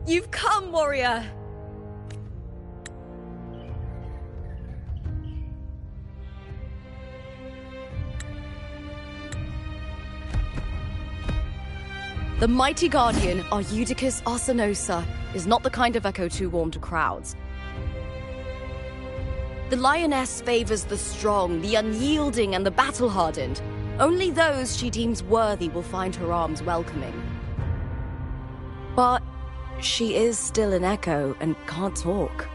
You've come, warrior! The mighty guardian, Eudicus Arsinosa, is not the kind of echo too warm to crowds. The lioness favors the strong, the unyielding, and the battle-hardened. Only those she deems worthy will find her arms welcoming. But she is still an echo and can't talk.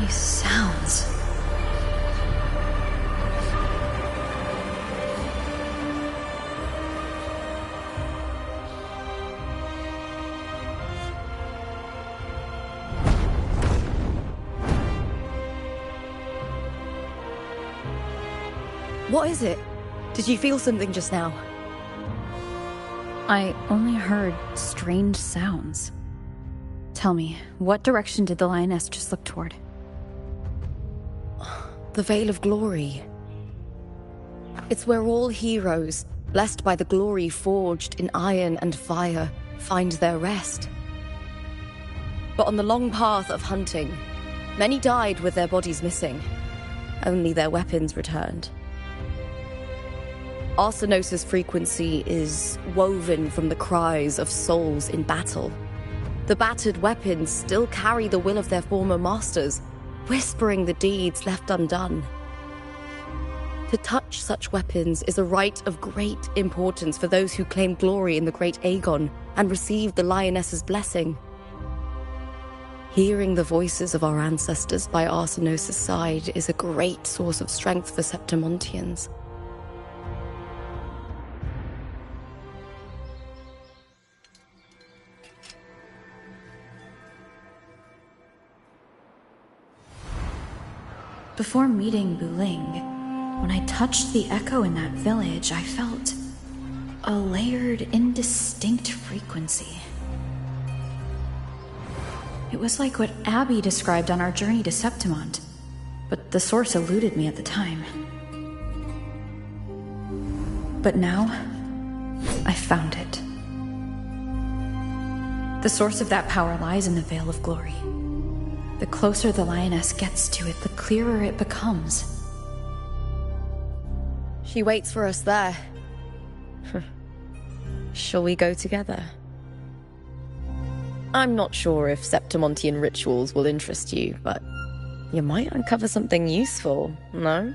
These sounds. What is it? Did you feel something just now? I only heard strange sounds. Tell me, what direction did the lioness just look toward? The Veil of Glory. It's where all heroes, blessed by the glory forged in iron and fire, find their rest. But on the long path of hunting, many died with their bodies missing. Only their weapons returned. Arsinosa's frequency is woven from the cries of souls in battle. The battered weapons still carry the will of their former masters, whispering the deeds left undone. To touch such weapons is a rite of great importance for those who claim glory in the great Aegon and receive the lioness's blessing. Hearing the voices of our ancestors by Arsinosa's side is a great source of strength for Septimontians. Before meeting Wuthering, when I touched the echo in that village, I felt a layered, indistinct frequency. It was like what Abby described on our journey to Septimont, but the source eluded me at the time. But now, I found it. The source of that power lies in the Veil of Glory. The closer the lioness gets to it, the clearer it becomes. She waits for us there. Shall we go together? I'm not sure if Septimontian rituals will interest you, but you might uncover something useful, no?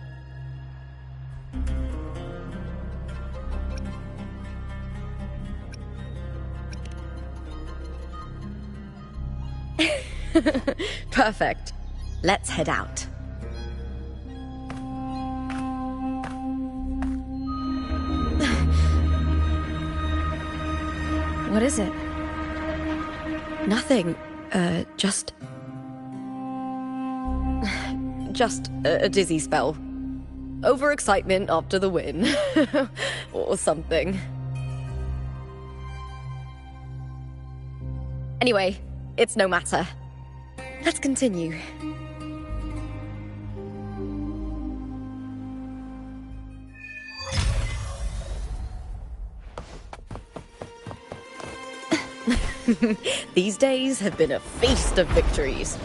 Perfect. Let's head out. What is it? Nothing. Just a dizzy spell. Overexcitement after the win. Or something. Anyway, it's no matter. Let's continue. These days have been a feast of victories.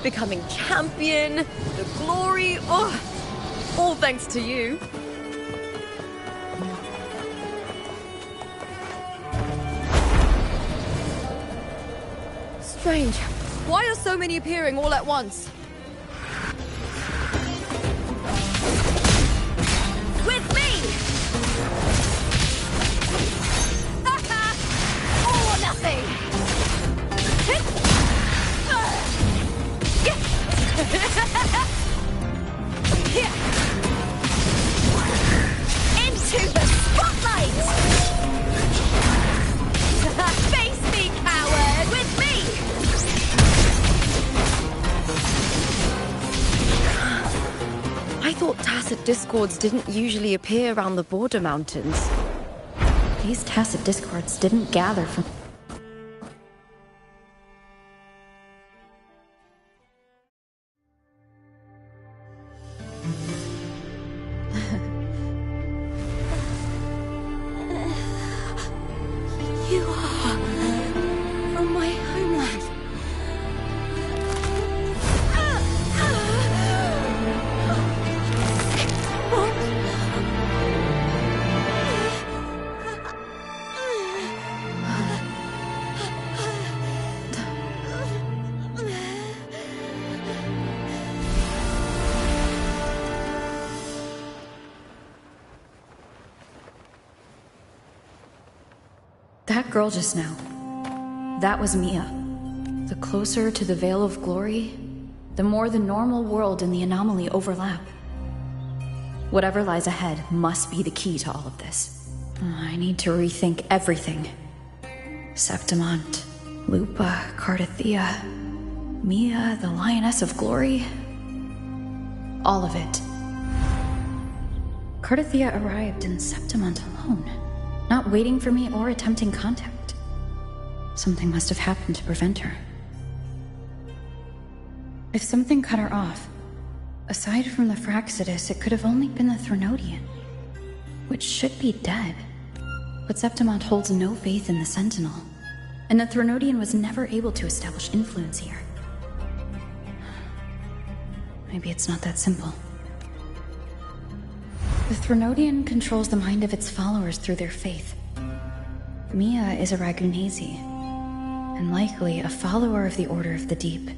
Becoming champion, the glory, all thanks to you. Strange. Why are so many appearing all at once? With me! All or nothing! Into the spotlight! Face me, coward! With me! I thought tacit discords didn't usually appear around the border mountains. These tacit discords didn't gather from... girl just now. That was Mia. The closer to the Veil of Glory, the more the normal world and the anomaly overlap. Whatever lies ahead must be the key to all of this. I need to rethink everything. Septimont, Lupa, Cardathea, Mia, the Lioness of Glory. All of it. Cardathea arrived in Septimont alone, not waiting for me or attempting contact. Something must have happened to prevent her. If something cut her off, aside from the Fraxidus, it could have only been the Threnodian, which should be dead. But Septimont holds no faith in the Sentinel, and the Threnodian was never able to establish influence here. Maybe it's not that simple. The Threnodian controls the mind of its followers through their faith. Mia is a Ragunasi, and likely a follower of the Order of the Deep.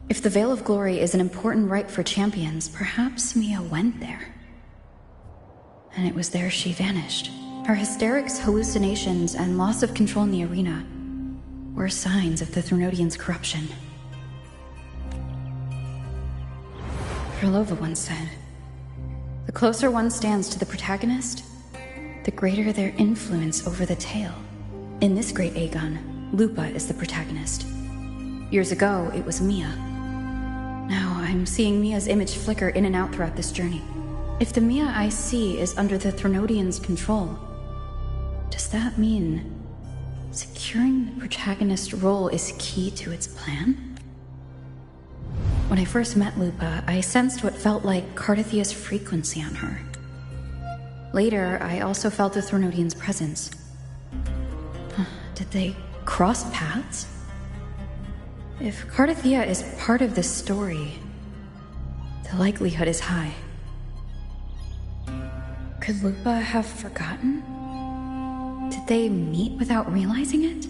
If the Veil of Glory is an important rite for champions, perhaps Mia went there. And it was there she vanished. Her hysterics, hallucinations, and loss of control in the arena were signs of the Threnodian's corruption. Krylova once said, "The closer one stands to the protagonist, the greater their influence over the tale." In this great Aegon, Lupa is the protagonist. Years ago, it was Mia. Now I'm seeing Mia's image flicker in and out throughout this journey. If the Mia I see is under the Threnodian's control, does that mean securing the protagonist role is key to its plan? When I first met Lupa, I sensed what felt like Cardathea's frequency on her. Later, I also felt the Threnodian's presence. Did they cross paths? If Cardathea is part of this story, the likelihood is high. Could Lupa have forgotten? Did they meet without realizing it?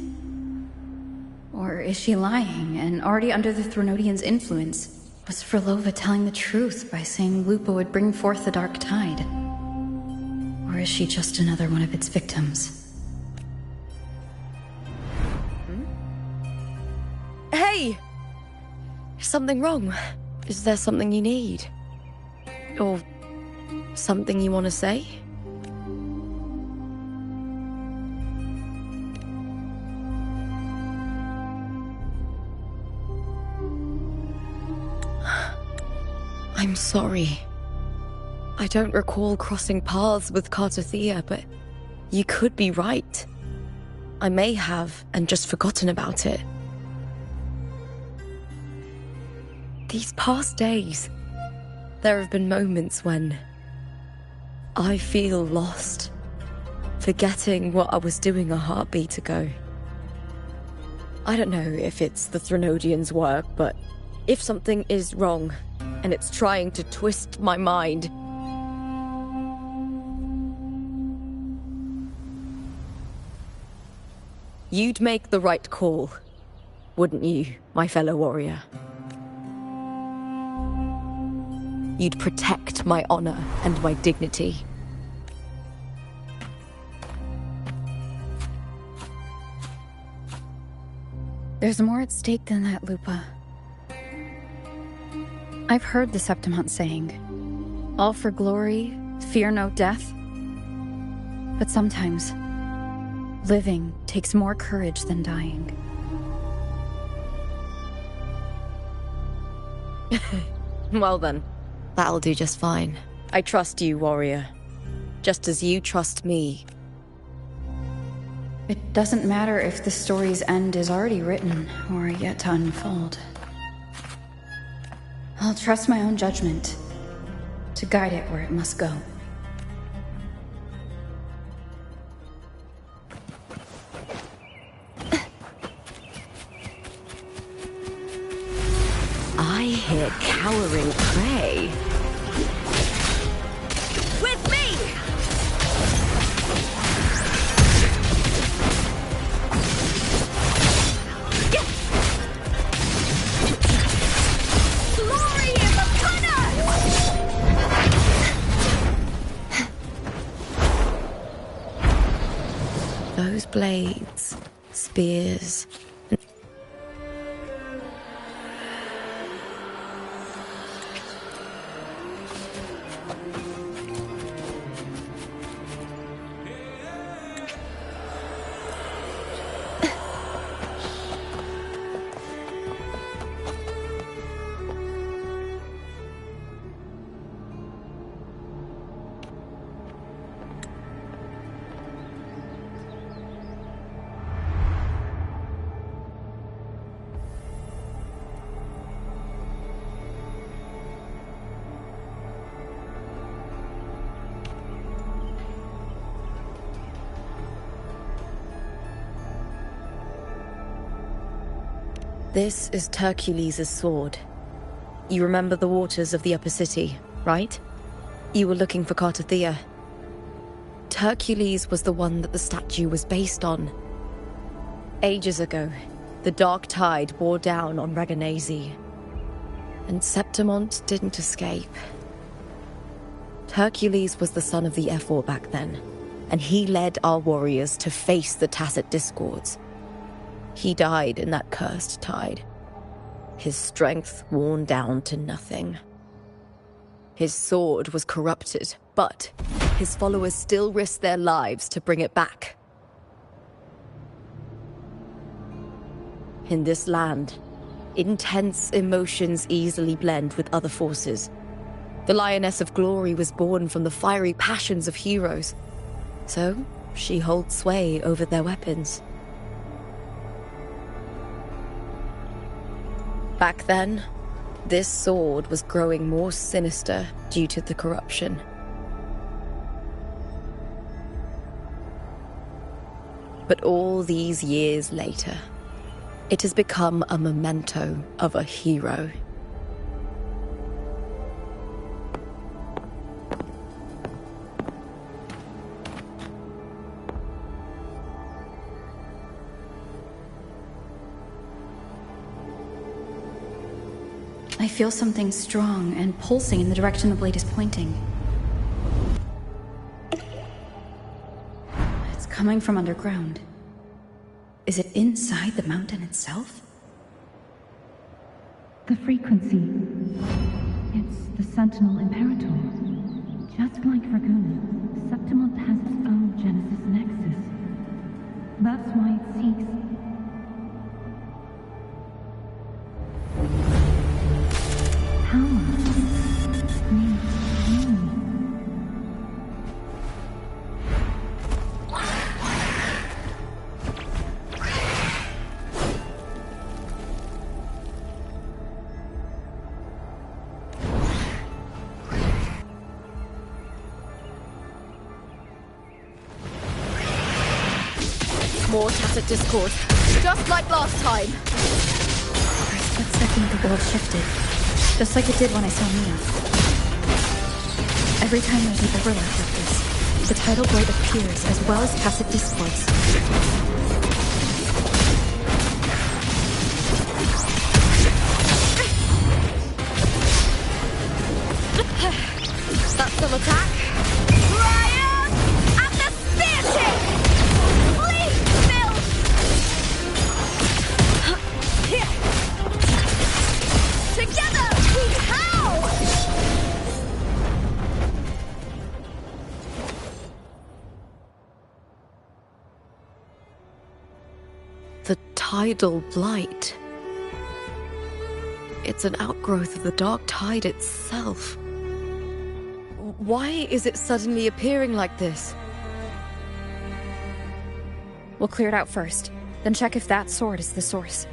Or is she lying and already under the Threnodian's influence? Was Frolova telling the truth by saying Lupa would bring forth the Dark Tide? Or is she just another one of its victims? Hey! Is something wrong? Is there something you need? Or something you want to say? I'm sorry. I don't recall crossing paths with Cardathea, but you could be right. I may have and just forgotten about it. These past days, there have been moments when I feel lost, forgetting what I was doing a heartbeat ago. I don't know if it's the Threnodian's work, but if something is wrong, and it's trying to twist my mind, you'd make the right call, wouldn't you, my fellow warrior? You'd protect my honor and my dignity. There's more at stake than that, Lupa. I've heard the Septimont saying, "All for glory, fear no death." But sometimes, living takes more courage than dying. Well then, that'll do just fine. I trust you, warrior. Just as you trust me. It doesn't matter if the story's end is already written or yet to unfold. I'll trust my own judgment to guide it where it must go. I hear cowering prey. With me! Glory is upon us! those blades, spears... This is Hercules' sword. You remember the waters of the upper city, right? You were looking for Cartathea. Hercules was the one that the statue was based on. Ages ago, the dark tide bore down on Reganese, and Septimont didn't escape. Hercules was the son of the Ephor back then, and he led our warriors to face the Tacit Discords. He died in that cursed tide, his strength worn down to nothing. His sword was corrupted, but his followers still risked their lives to bring it back. In this land, intense emotions easily blend with other forces. The Lioness of Glory was born from the fiery passions of heroes, so she holds sway over their weapons. Back then, this sword was growing more sinister due to the corruption. But all these years later, it has become a memento of a hero. I feel something strong and pulsing in the direction the blade is pointing. It's coming from underground. Is it inside the mountain itself? The frequency. It's the Sentinel Imperator. Just like Dragona, Septimont has its own Genesis Nexus. That's why it seeks... More Tacit Discord, just like last time. For a split second, the world shifted, just like it did when I saw Mia. Every time there's an overlap like this, the tidal void appears as well as Tacit Discords. That's still attack. Ryan! At the spear tip! Please, Bill! Together, we howl! The tidal blight. It's an outgrowth of the dark tide itself. Why is it suddenly appearing like this? We'll clear it out first, then check if that sword is the source.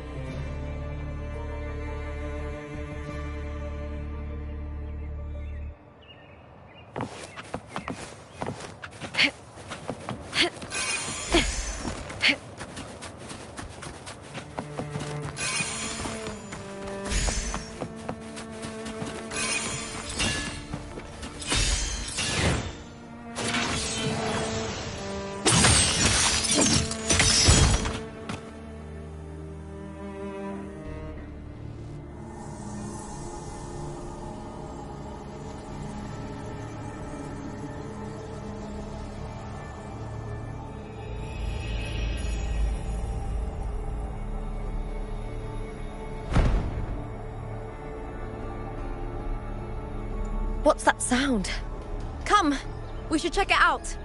What's that sound? Come! We should check it out!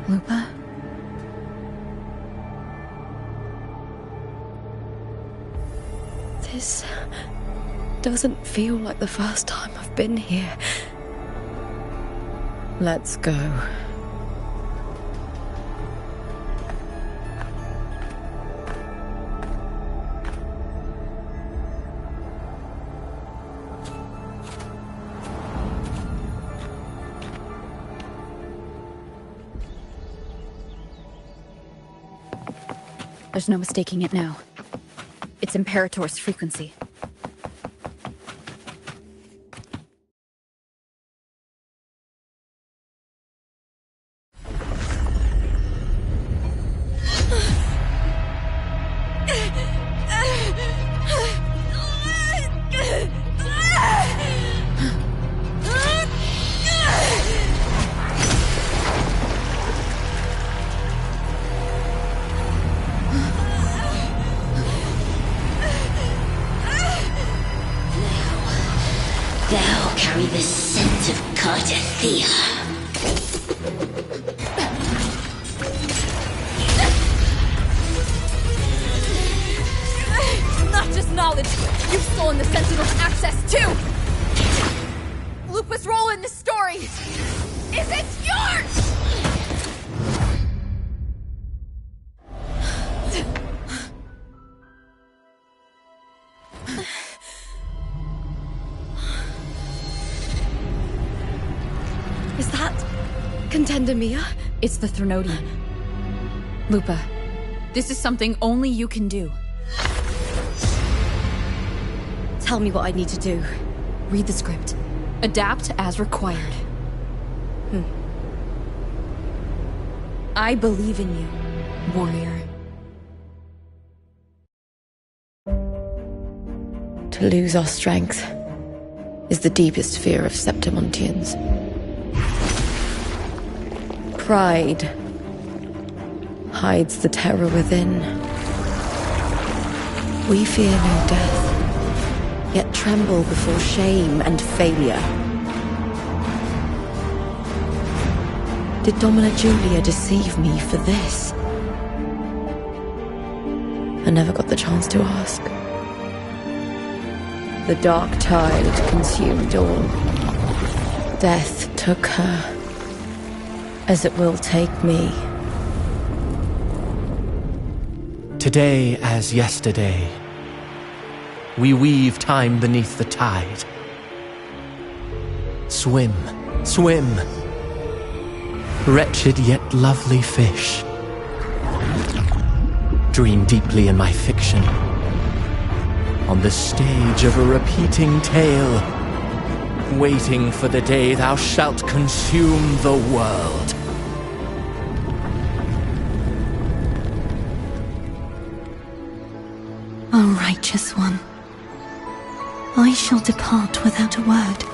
Lupa? This doesn't feel like the first time I've been here. Let's go. There's no mistaking it now. It's Imperator's frequency. Thou carry the scent of Cardathia. Not just knowledge! You've stolen the Sentinel's access too! Lupa's role in this story! Is it yours?! Is that Contender Mia? It's the Threnodian. Lupa, this is something only you can do. Tell me what I need to do. Read the script. Adapt as required. I believe in you, warrior. To lose our strength is the deepest fear of Septimontians. Pride hides the terror within. We fear no death, yet tremble before shame and failure. Did Domina Julia deceive me for this? I never got the chance to ask. The dark tide consumed all. Death took her, as it will take me. Today as yesterday, we weave time beneath the tide. Swim, swim, wretched yet lovely fish. Dream deeply in my fiction, on the stage of a repeating tale, waiting for the day thou shalt consume the world. O righteous one, I shall depart without a word.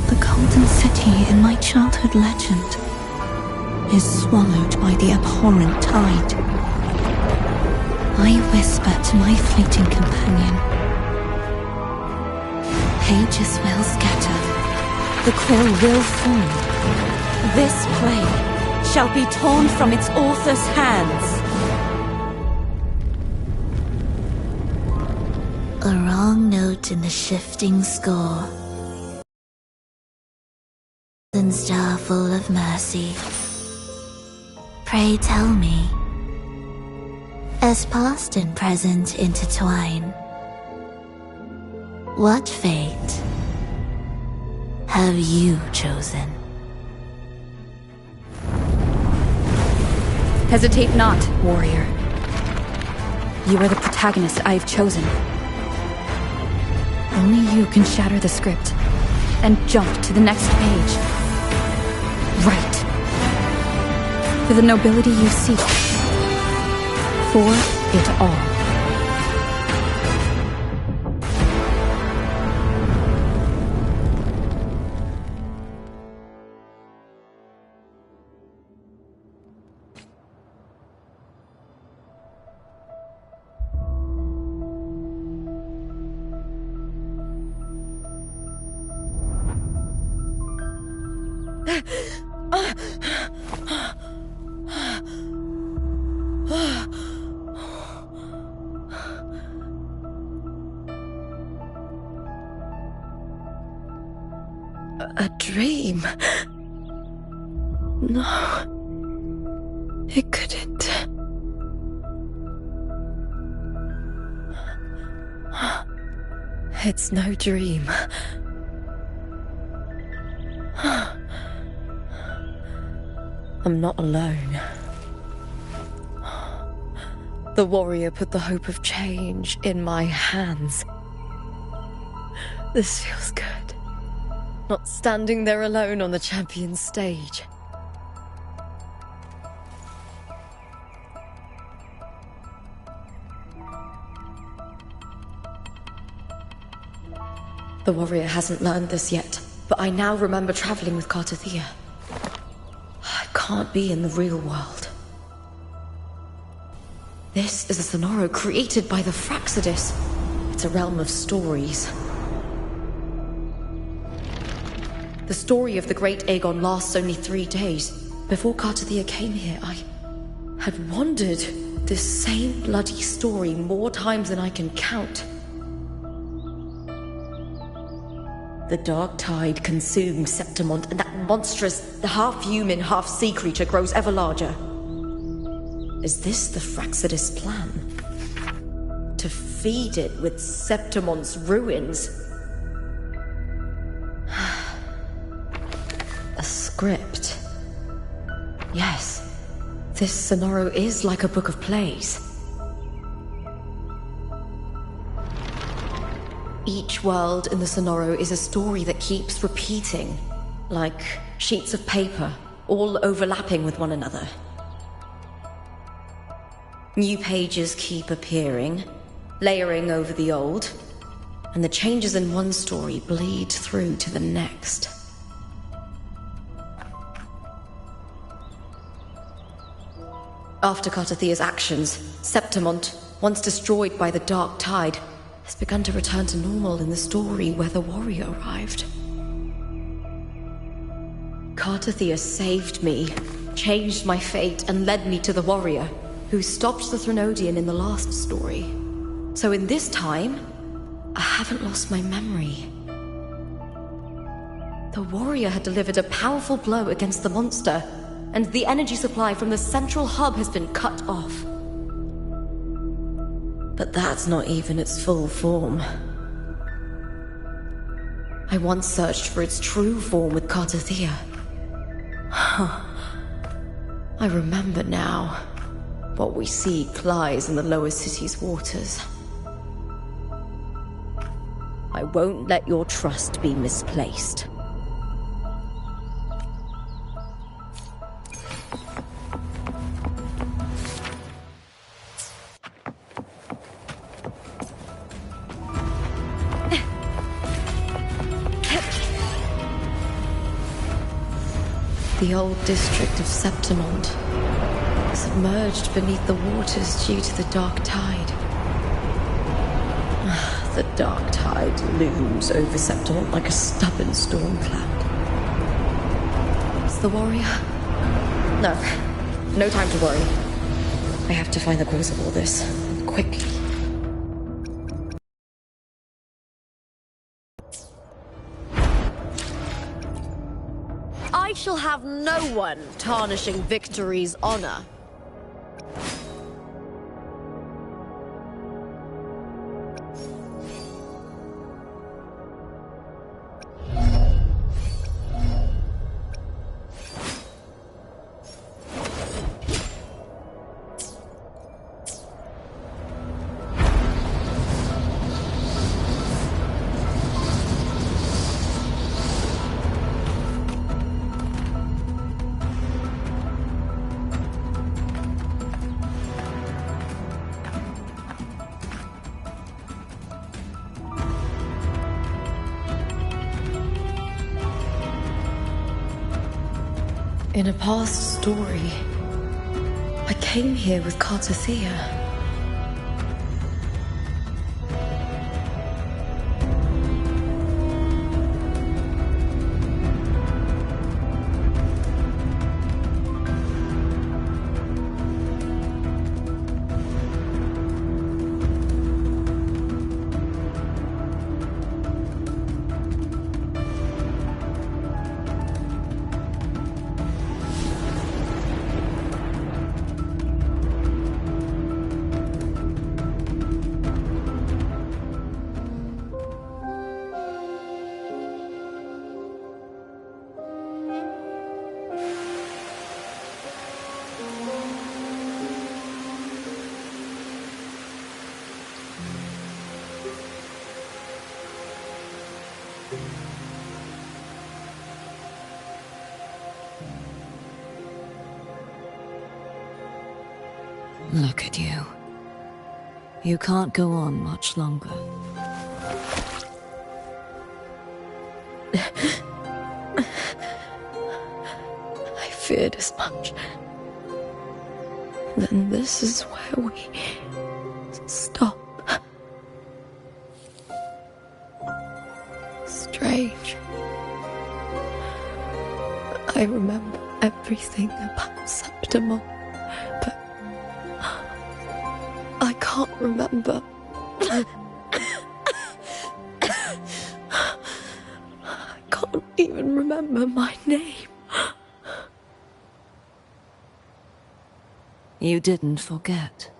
The golden city in my childhood legend is swallowed by the abhorrent tide. I whisper to my fleeting companion. Pages will scatter, the quill will form, This play shall be torn from its author's hands. A wrong note in the shifting score. And star full of mercy. Pray tell me, as past and present intertwine, what fate have you chosen? Hesitate not, warrior. You are the protagonist I have chosen. Only you can shatter the script and jump to the next page. Right. For the nobility you seek. For it all. A dream? No. It couldn't. It's no dream. I'm not alone. The warrior put the hope of change in my hands. This feels good. Not standing there alone on the champion's stage. The warrior hasn't learned this yet, but I now remember traveling with Cartathea. I can't be in the real world. This is a Sonoro created by the Fraxidus. It's a realm of stories. The story of the Great Aegon lasts only 3 days. Before Cartathea came here, I had wandered this same bloody story more times than I can count. The dark tide consumed Septimont, and that monstrous, half-human, half-sea creature grows ever larger. Is this the Fraxidus plan? To feed it with Septimont's ruins? A script. Yes, this Sonoro is like a book of plays. Each world in the Sonoro is a story that keeps repeating, like sheets of paper, all overlapping with one another. New pages keep appearing, layering over the old, and the changes in one story bleed through to the next. After Cartathea's actions, Septimont, once destroyed by the dark tide, has begun to return to normal in the story where the warrior arrived. Cartathea saved me, changed my fate, and led me to the warrior, who stopped the Threnodian in the last story. So in this time, I haven't lost my memory. The warrior had delivered a powerful blow against the monster, and the energy supply from the central hub has been cut off. But that's not even its full form. I once searched for its true form with Cartathea. I remember now. What we seek lies in the lower city's waters. I won't let your trust be misplaced. The old district of Septimont, submerged beneath the waters due to the dark tide. The dark tide looms over Septimont like a stubborn storm cloud. It's the warrior? No. No time to worry. I have to find the cause of all this. Quickly. I shall have no one tarnishing Victory's honor. In a past story, I came here with Cartothea. Look at you. You can't go on much longer. I feared as much. Then this is where we stop. Strange. I remember everything about Septimon, but I can't remember. I can't even remember my name. You didn't forget.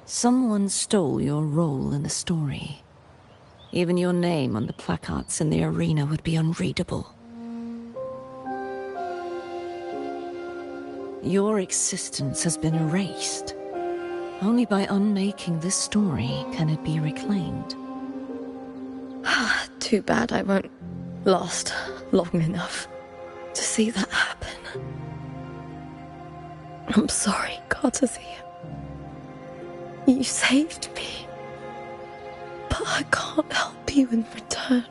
Someone stole your role in the story. Even your name on the placards in the arena would be unreadable. Your existence has been erased. Only by unmaking this story can it be reclaimed. Too bad I won't last long enough to see that happen. I'm sorry, Cartothea. You saved me, but I can't help you in return.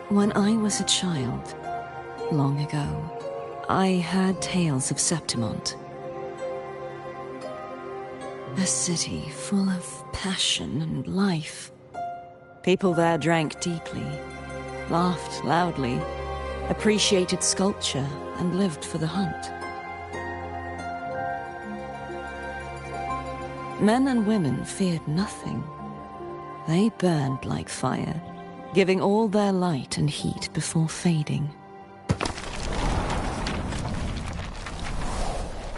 When I was a child, long ago, I had tales of Septimont. A city full of passion and life. People there drank deeply, laughed loudly, appreciated sculpture, and lived for the hunt. Men and women feared nothing. They burned like fire, giving all their light and heat before fading.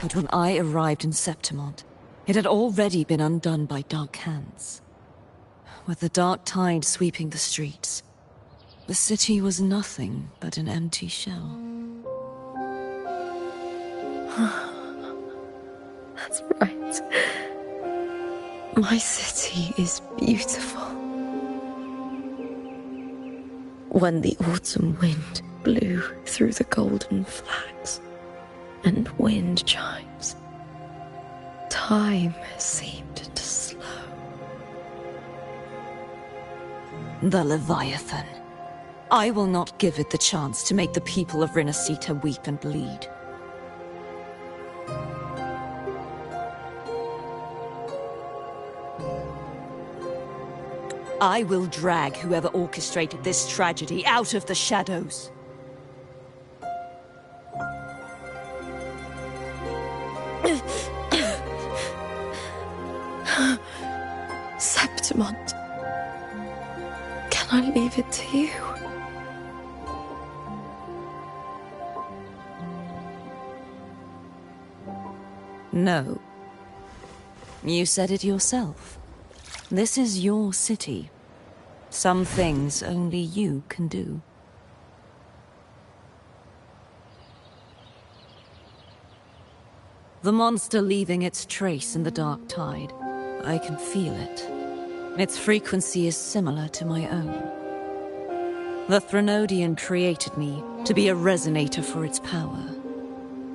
But when I arrived in Septimont, it had already been undone by dark hands. With the dark tide sweeping the streets, the city was nothing but an empty shell. That's right. My city is beautiful. When the autumn wind blew through the golden flags and wind chimes, time seemed to slow. The Leviathan. I will not give it the chance to make the people of Rinasita weep and bleed. I will drag whoever orchestrated this tragedy out of the shadows. Septimont, can I leave it to you? No. You said it yourself. This is your city. Some things only you can do. The monster leaving its trace in the dark tide. I can feel it. Its frequency is similar to my own. The Threnodian created me to be a resonator for its power.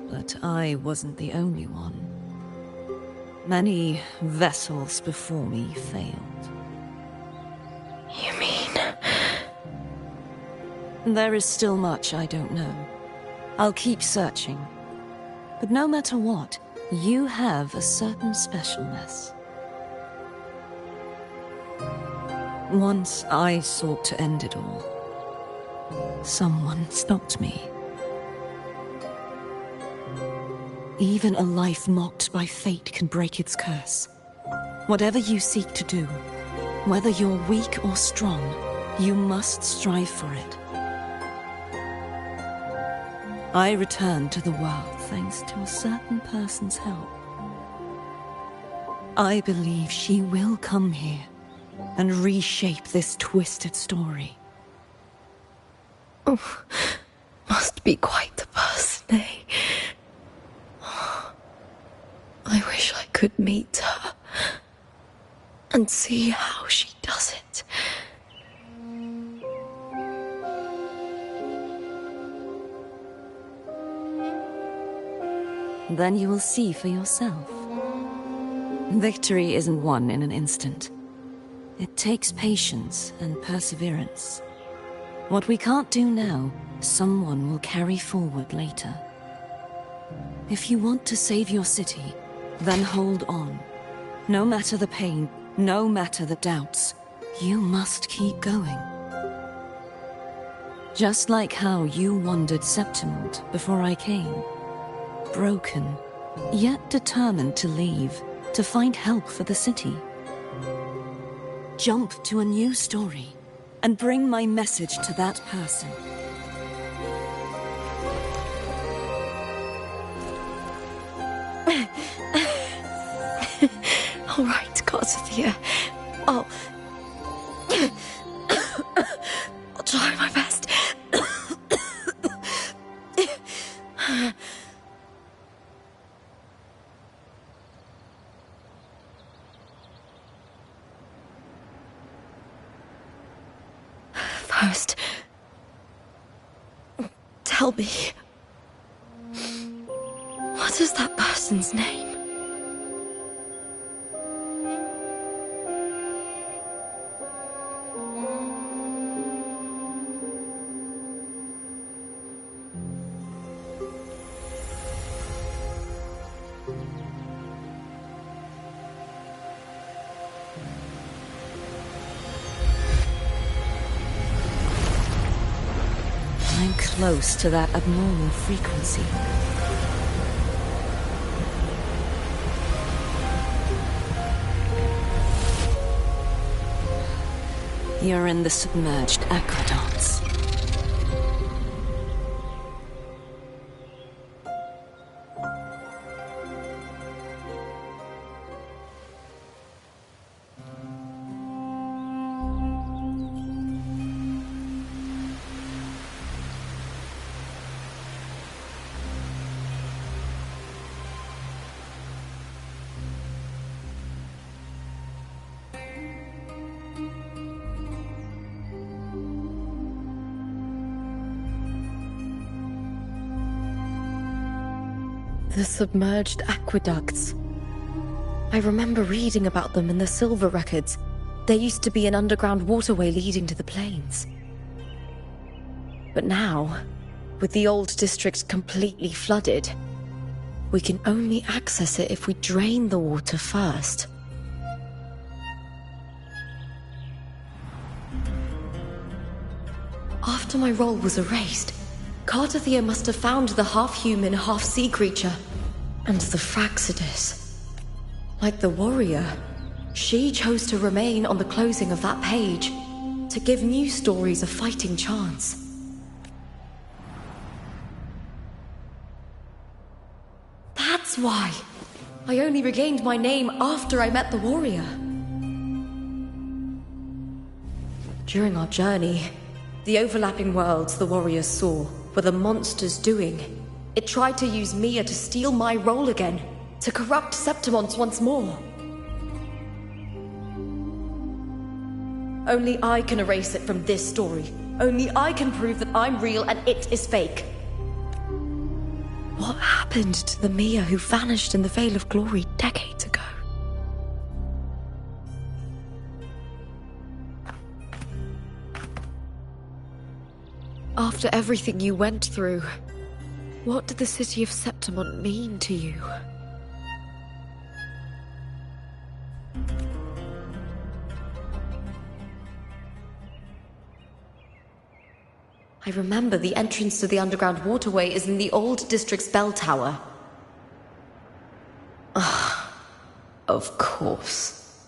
But I wasn't the only one. Many vessels before me failed. You mean? There is still much I don't know. I'll keep searching. But no matter what, you have a certain specialness. Once I sought to end it all. Someone stopped me. Even a life mocked by fate can break its curse. Whatever you seek to do, whether you're weak or strong, you must strive for it. I returned to the world thanks to a certain person's help. I believe she will come here and reshape this twisted story. Oh, must be quite the person, eh? I wish I could meet her and see how she does it. Then you will see for yourself. Victory isn't won in an instant. It takes patience and perseverance. What we can't do now, someone will carry forward later. If you want to save your city, then hold on. No matter the pain, no matter the doubts, you must keep going. Just like how you wandered Septimont before I came. Broken, yet determined to leave, to find help for the city. Jump to a new story, and bring my message to that person. All right, Garcia. I'll try my best. First, tell me, what is that person's name? I'm close to that abnormal frequency. You're in the submerged aqueducts. The submerged aqueducts. I remember reading about them in the Silver records. There used to be an underground waterway leading to the plains. But now, with the old district completely flooded, we can only access it if we drain the water first. After my role was erased, Cartathea must have found the half-human, half-sea creature. And the Fraxidus. Like the warrior, she chose to remain on the closing of that page, to give new stories a fighting chance. That's why I only regained my name after I met the warrior. During our journey, the overlapping worlds the warriors saw were the monsters doing. It tried to use Mia to steal my role again, to corrupt Septimont once more. Only I can erase it from this story. Only I can prove that I'm real and it is fake. What happened to the Mia who vanished in the Veil of Glory decades ago? After everything you went through, what did the city of Septimont mean to you? I remember the entrance to the underground waterway is in the old district's bell tower. Ah, of course.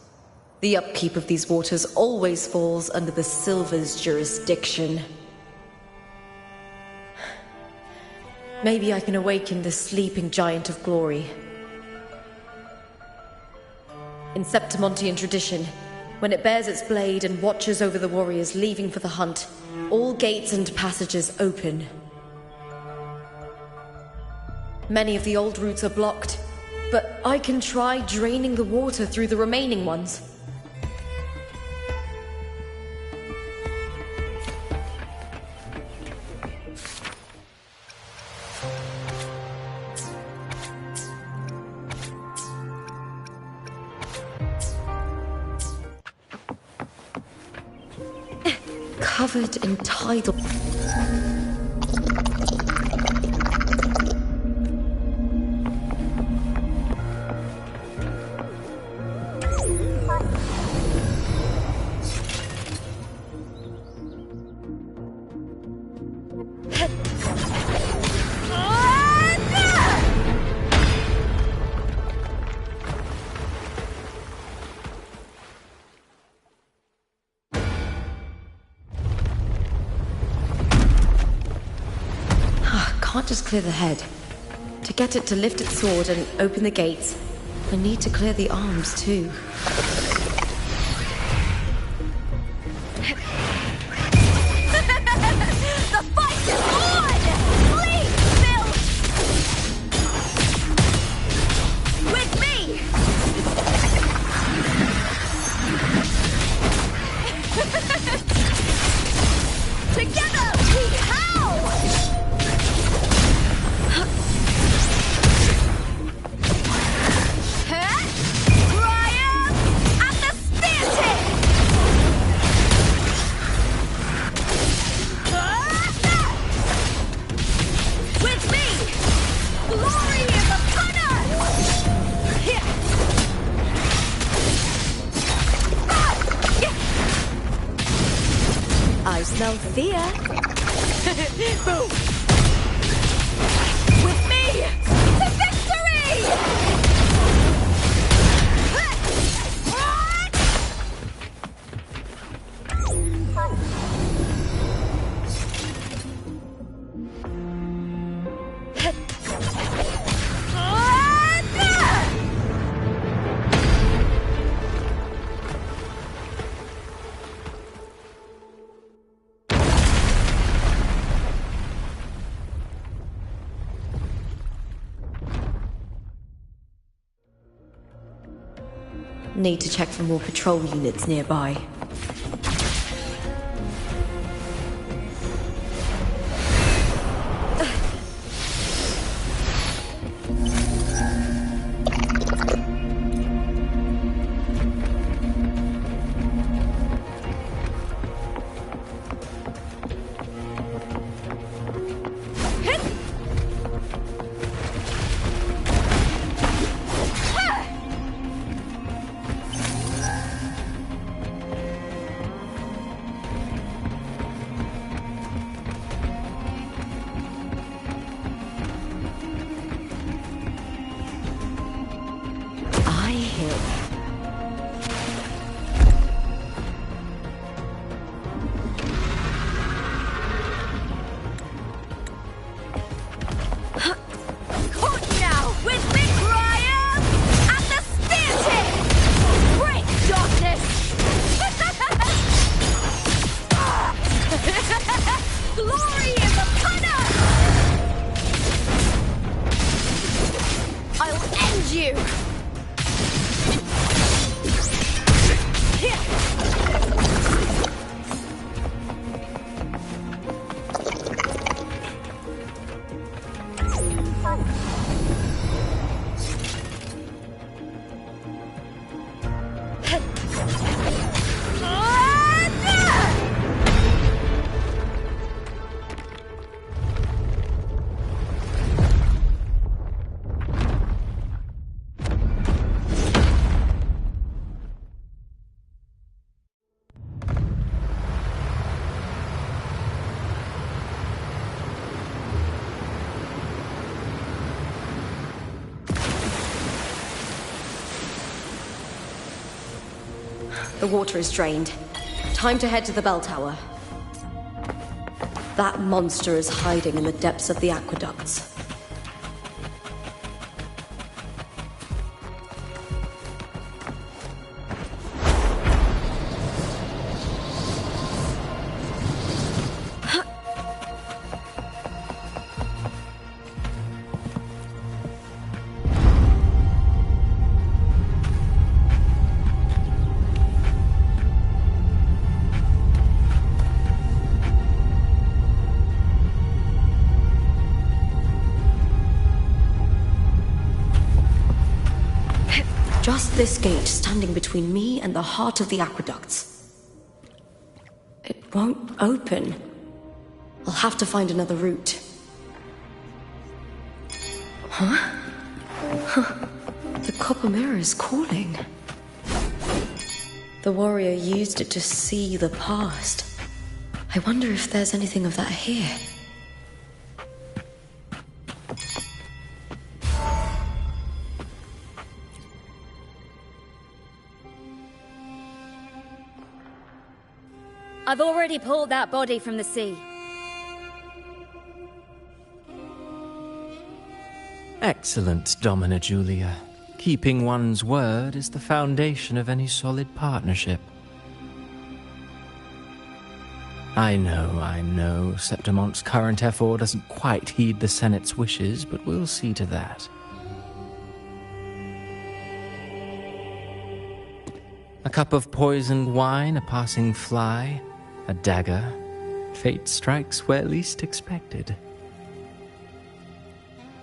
The upkeep of these waters always falls under the Silver's jurisdiction. Maybe I can awaken the sleeping giant of glory. In Septimontian tradition, when it bears its blade and watches over the warriors leaving for the hunt, all gates and passages open. Many of the old routes are blocked, but I can try draining the water through the remaining ones. Covered in tidal. Can't just clear the head. To get it to lift its sword and open the gates, I need to clear the arms too. The fight is on! Please, Bill! With me! Together we howl! I smell fear. Boom! With me to victory! Need to check for more patrol units nearby. you! The water is drained. Time to head to the bell tower. That monster is hiding in the depths of the aqueducts. Just this gate standing between me and the heart of the aqueducts. It won't open. I'll have to find another route. Huh? The copper mirror is calling. The warrior used it to see the past. I wonder if there's anything of that here. I've already pulled that body from the sea. Excellent, Domina Julia. Keeping one's word is the foundation of any solid partnership. I know, Septimonte's current effort doesn't quite heed the Senate's wishes, but we'll see to that. A cup of poisoned wine, a passing fly, a dagger. Fate strikes where least expected.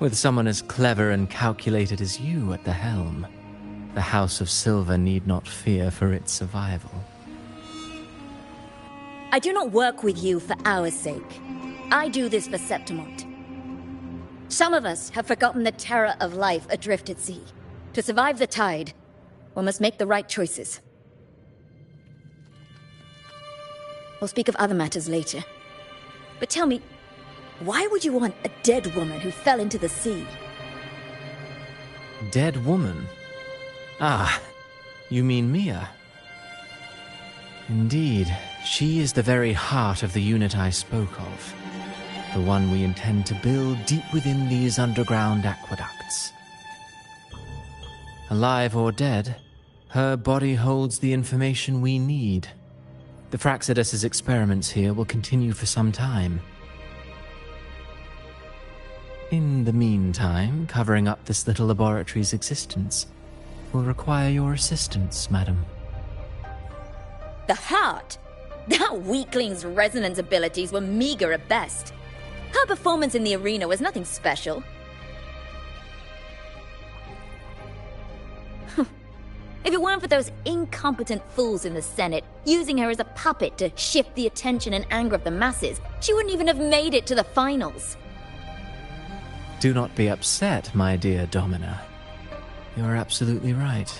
With someone as clever and calculated as you at the helm, the House of Silver need not fear for its survival. I do not work with you for our sake. I do this for Septimont. Some of us have forgotten the terror of life adrift at sea. To survive the tide, one must make the right choices. We'll speak of other matters later. But tell me, why would you want a dead woman who fell into the sea? Dead woman? Ah, you mean Mia? Indeed, she is the very heart of the unit I spoke of. The one we intend to build deep within these underground aqueducts. Alive or dead, her body holds the information we need. The Fraxidus' experiments here will continue for some time. In the meantime, covering up this little laboratory's existence will require your assistance, madam. The heart? That weakling's resonance abilities were meager at best. Her performance in the arena was nothing special. If it weren't for those incompetent fools in the Senate, using her as a puppet to shift the attention and anger of the masses, she wouldn't even have made it to the finals. Do not be upset, my dear Domina. You're absolutely right.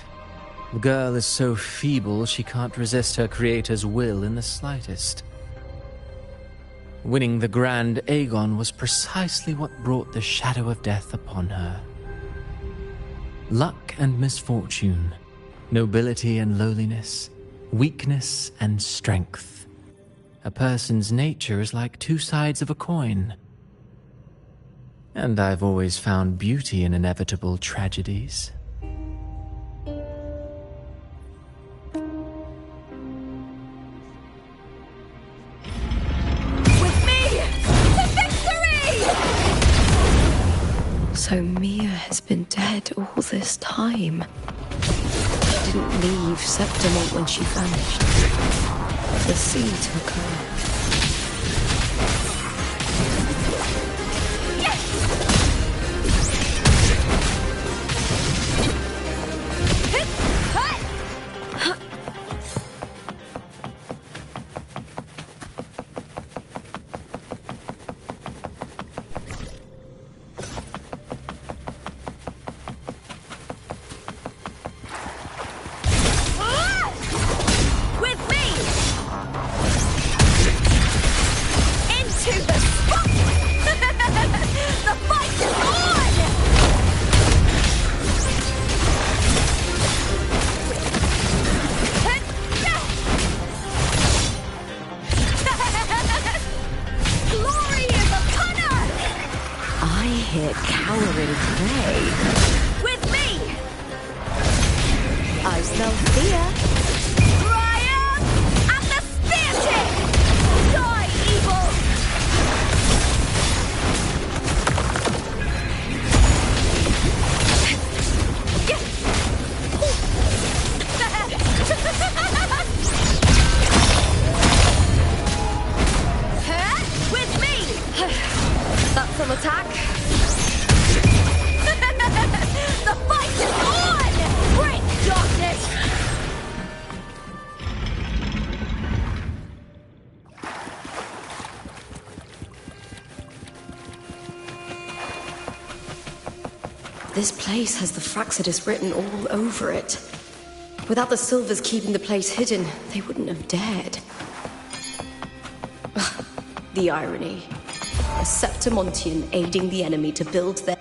The girl is so feeble she can't resist her creator's will in the slightest. Winning the Grand Aegon was precisely what brought the shadow of death upon her. Luck and misfortune, nobility and lowliness, weakness and strength. A person's nature is like two sides of a coin. And I've always found beauty in inevitable tragedies. So Mia has been dead all this time. She didn't leave Septimont when she vanished. The sea took her. Cowering prey. With me! I smell fear. Ryan! And the spear tip! Die, evil! With me! That's some attack. The fight is on! Bring darkness! This place has the Fraxidus written all over it. Without the Silvers keeping the place hidden, they wouldn't have dared. Ugh, the irony. A Septimontian aiding the enemy to build their...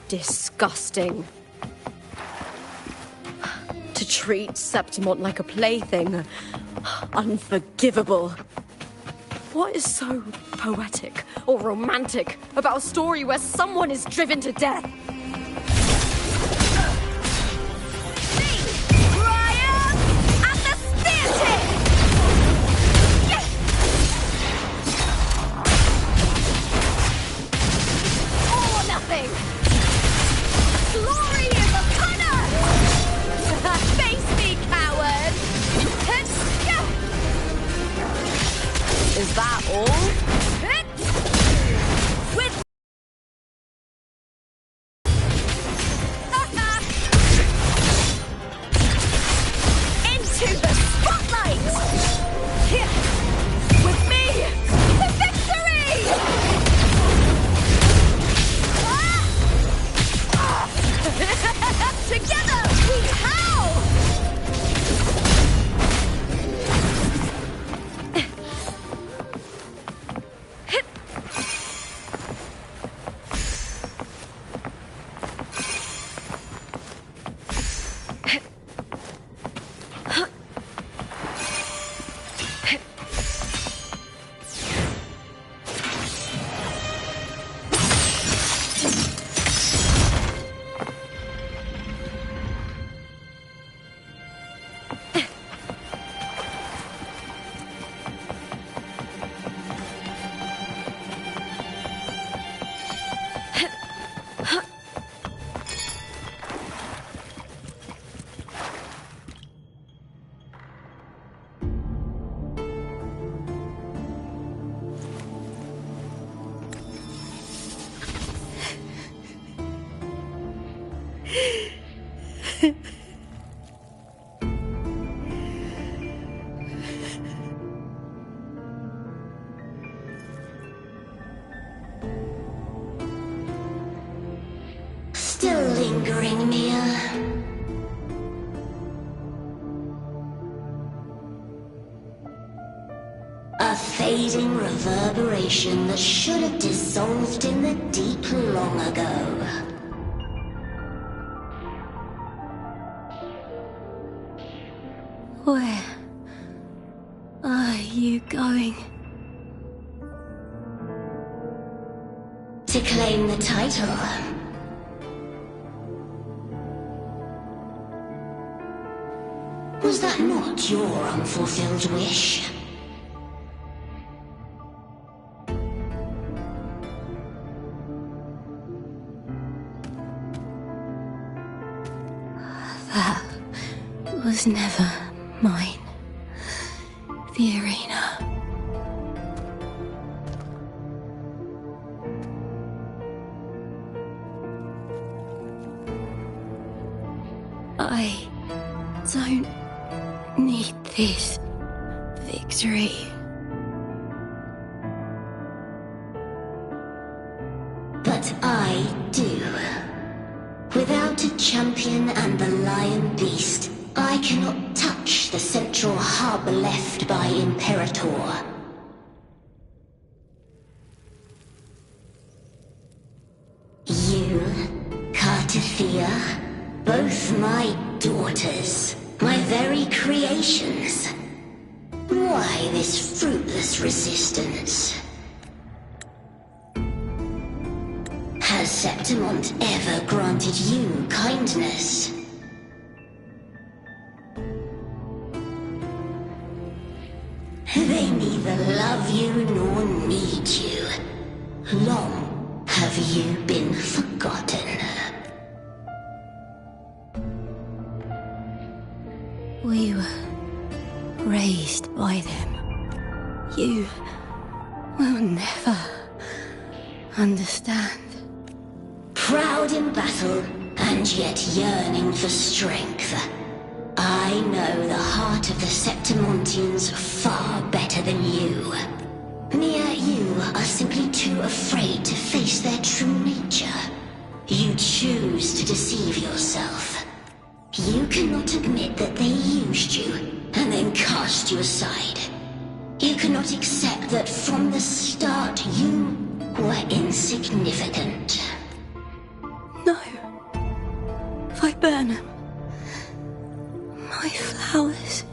Disgusting. To treat Septimont like a plaything. Unforgivable. What is so poetic or romantic about a story where someone is driven to death? Is that all? With into the spotlight! Here, with me, to victory! Together we howl! Still lingering, Mia. A fading reverberation that should have dissolved in the deep long ago. Where are you going? To claim the title. Was that not your unfulfilled wish? That was never mine. The arena. I don't need this victory. But I do. Without a champion and the lion beast, I cannot touch the central hub left by Imperator. You, Cartathea, both my daughters, my very creations. Why this fruitless resistance? Has Septimont ever granted you kindness? They neither love you nor need you. Long have you been forgotten. We were raised by them. You will never understand. Proud in battle, and yet yearning for strength. I know the heart of the Septimontians far better than you. Mere you are simply too afraid to face their true nature. You choose to deceive yourself. You cannot admit that they used you, and then cast you aside. You cannot accept that from the start you were insignificant. No. Viburnum. My flowers.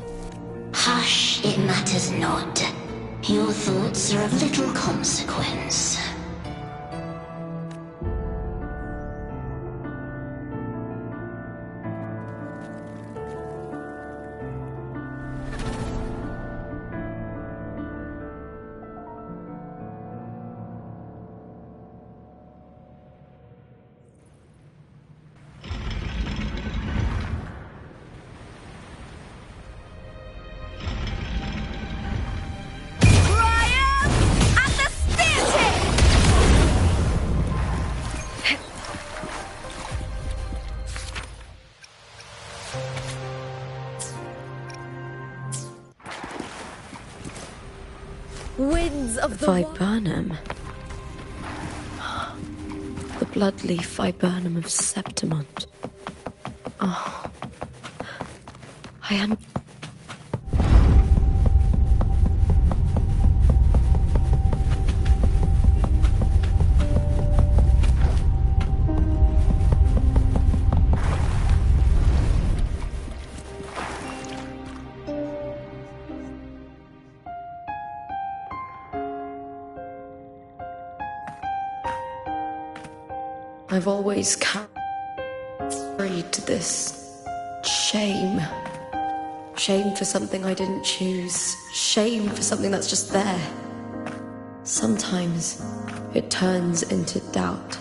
Hush, it matters not. Your thoughts are of little consequence. Winds of the Viburnum. The bloodleaf viburnum of Septimont. Oh. I am... I've always carried this shame. Shame for something I didn't choose. Shame for something that's just there. Sometimes it turns into doubt.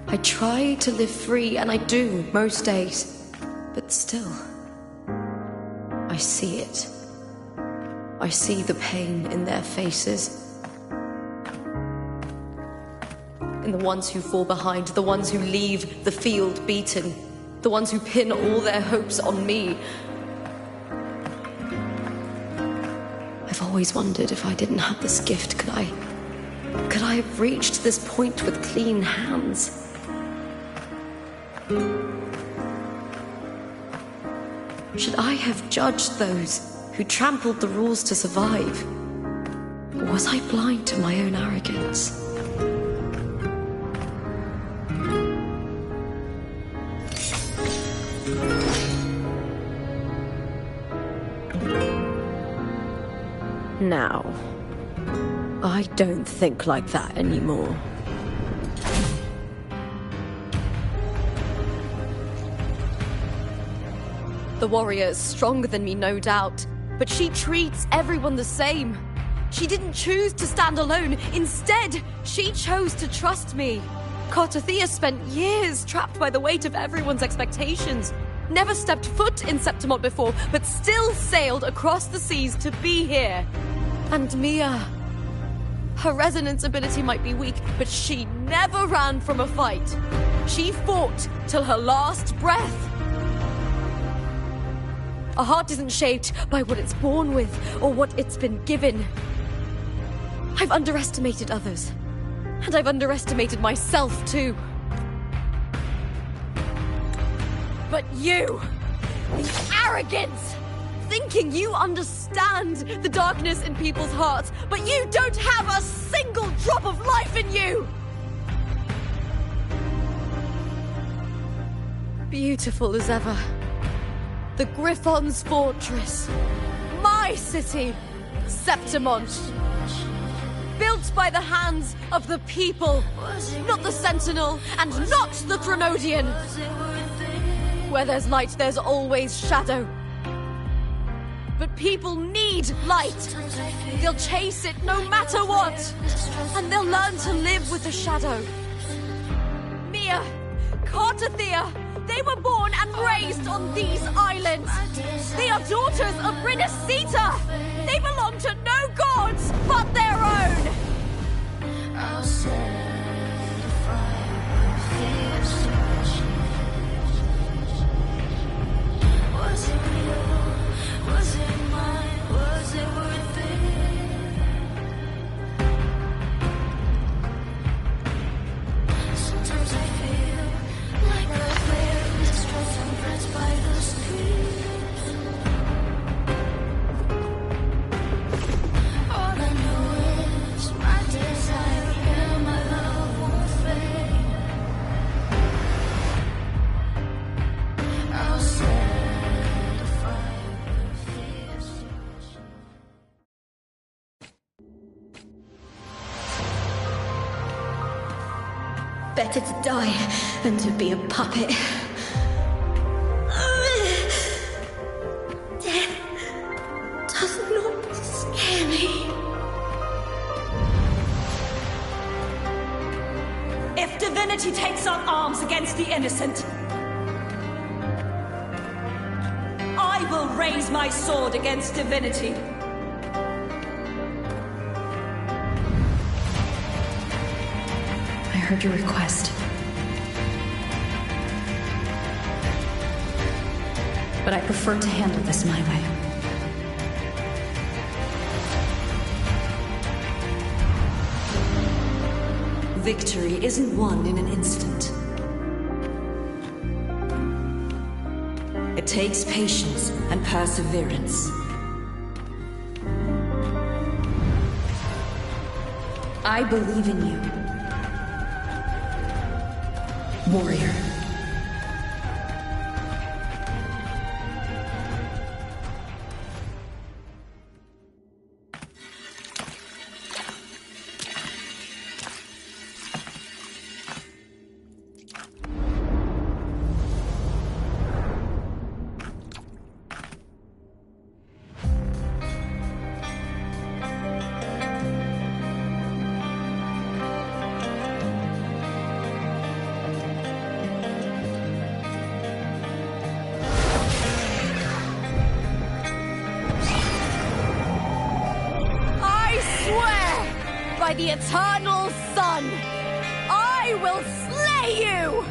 I try to live free, and I do most days. But still, I see it. I see the pain in their faces. In the ones who fall behind, the ones who leave the field beaten, the ones who pin all their hopes on me. I've always wondered if I didn't have this gift, could I have reached this point with clean hands? Should I have judged those who trampled the rules to survive? Or was I blind to my own arrogance? Now, I don't think like that anymore. The warrior is stronger than me, no doubt, but she treats everyone the same. She didn't choose to stand alone. Instead, she chose to trust me. Cartothea spent years trapped by the weight of everyone's expectations. Never stepped foot in Septimont before, but still sailed across the seas to be here. And Mia... her resonance ability might be weak, but she never ran from a fight. She fought till her last breath. A heart isn't shaped by what it's born with or what it's been given. I've underestimated others, and I've underestimated myself too. But you, the arrogance, thinking you understand the darkness in people's hearts, but you don't have a single drop of life in you! Beautiful as ever. The Griffon's fortress. My city, Septimont. Built by the hands of the people, not the Sentinel, and not the Threnodian. Where there's light, there's always shadow. But people need light. They'll chase it no matter what. And they'll learn to live with the shadow. Mia, Cartothea, they were born and raised on these islands. They are daughters of Rinasita. They belong to no gods but their own. I'll set fire with was it real? Was it mine? Was it worth it? Sometimes I feel like a flare destroys and breads by the streets. All I know is my desire and my love won't fade. I'll set a fire with fierce. Better to die than to be a puppet. Death does not scare me. If divinity takes up arms against the innocent, I will raise my sword against divinity. I heard your request. But I prefer to handle this my way. Victory isn't won in an instant. It takes patience and perseverance. I believe in you, warrior. By the eternal sun, I will slay you!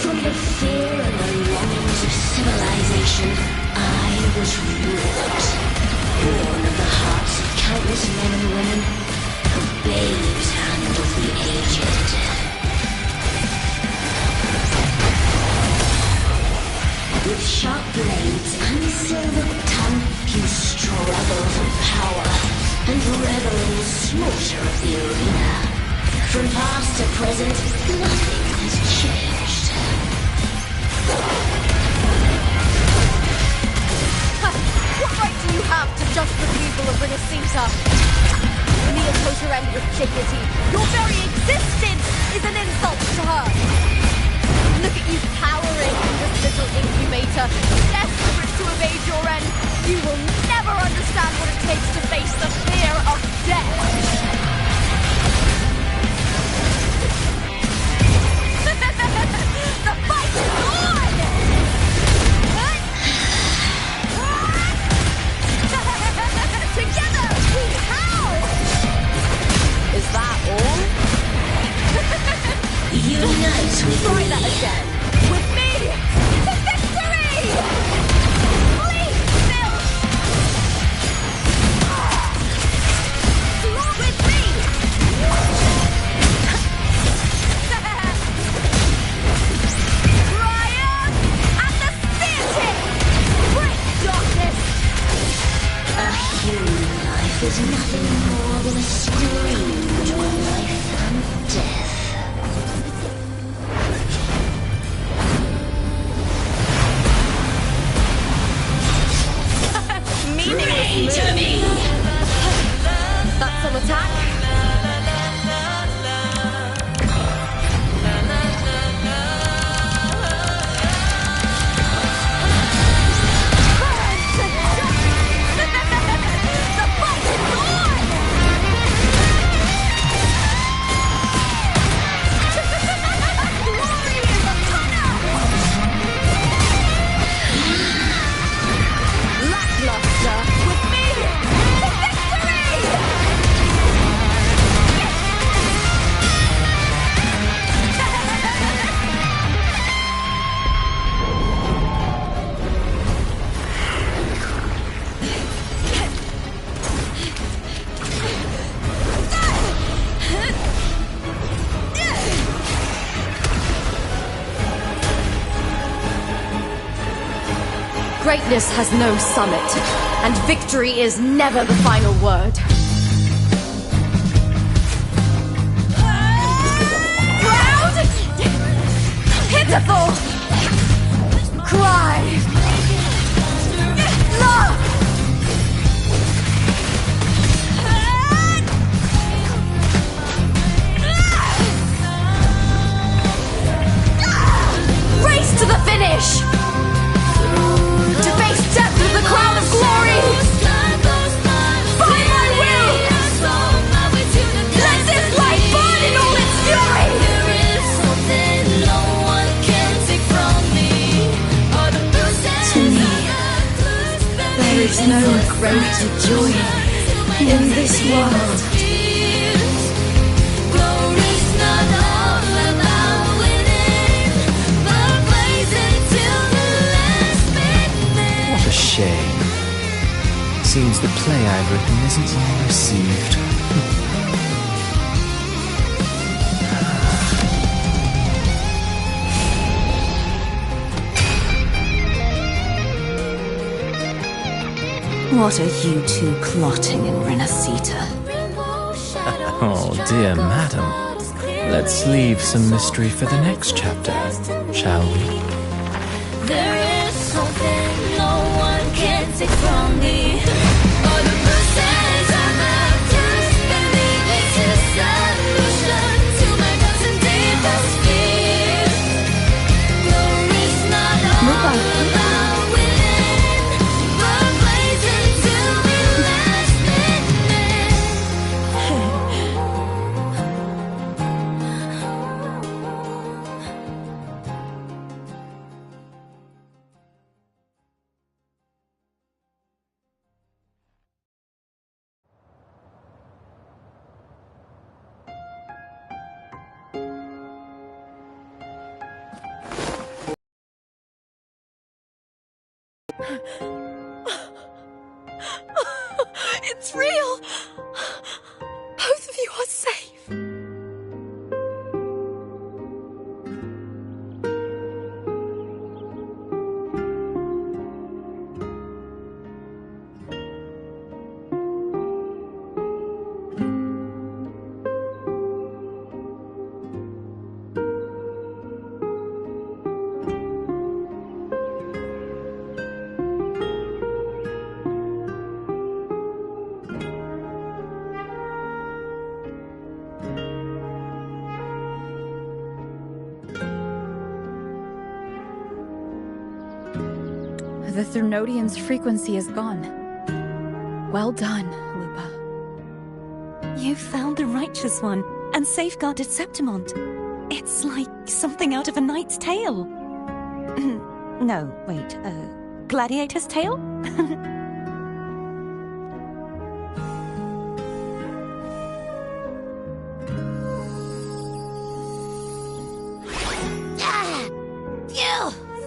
From the fear and the longings of civilization, I was wrought. Born of the hearts of countless men and women, the babes and of the aged. With sharp blades and silver tongue, you struggle for power and revel in the slaughter of the arena. From past to present, nothing has changed. What right do you have to judge the people of Inquisitor. Only a closer end with dignity. Your very existence is an insult to her. Look at you cowering in this little incubator, desperate to evade your end. You will never understand what it takes to face the fear of death. The fight is on! Together we howl! Is that all? Unite with Try me. that again. With me to victory! Please, Bill! Along with me! Triumph at the spear tip! Break darkness! A human life is nothing more than a scream between life and death. Meaningless To me! That's some attack. The fight is on! Glory is upon us! Lackluster with me to victory! Greatness has no summit, and victory is never the final word. Proud! Pitiful! Cry! Love! Race to the finish! To face death with the crown of glory! By my will! Let this light burn in all its fury! To me, there is no greater joy in this world. What a shame. Seems the play I've written isn't well received. What are you two plotting in Renacita? Oh, dear madam. Let's leave some mystery for the next chapter, shall we? There is something no one can take from me. All the bruises I have just believe it's a solution to my doubts and deepest fears. Glory's not all about winning, but blazing till we last It's real! Both of you are safe. The Threnodian's frequency is gone. Well done, Lupa. You found the Righteous One and safeguarded Septimont. It's like something out of a knight's tale. No, wait, gladiator's tale?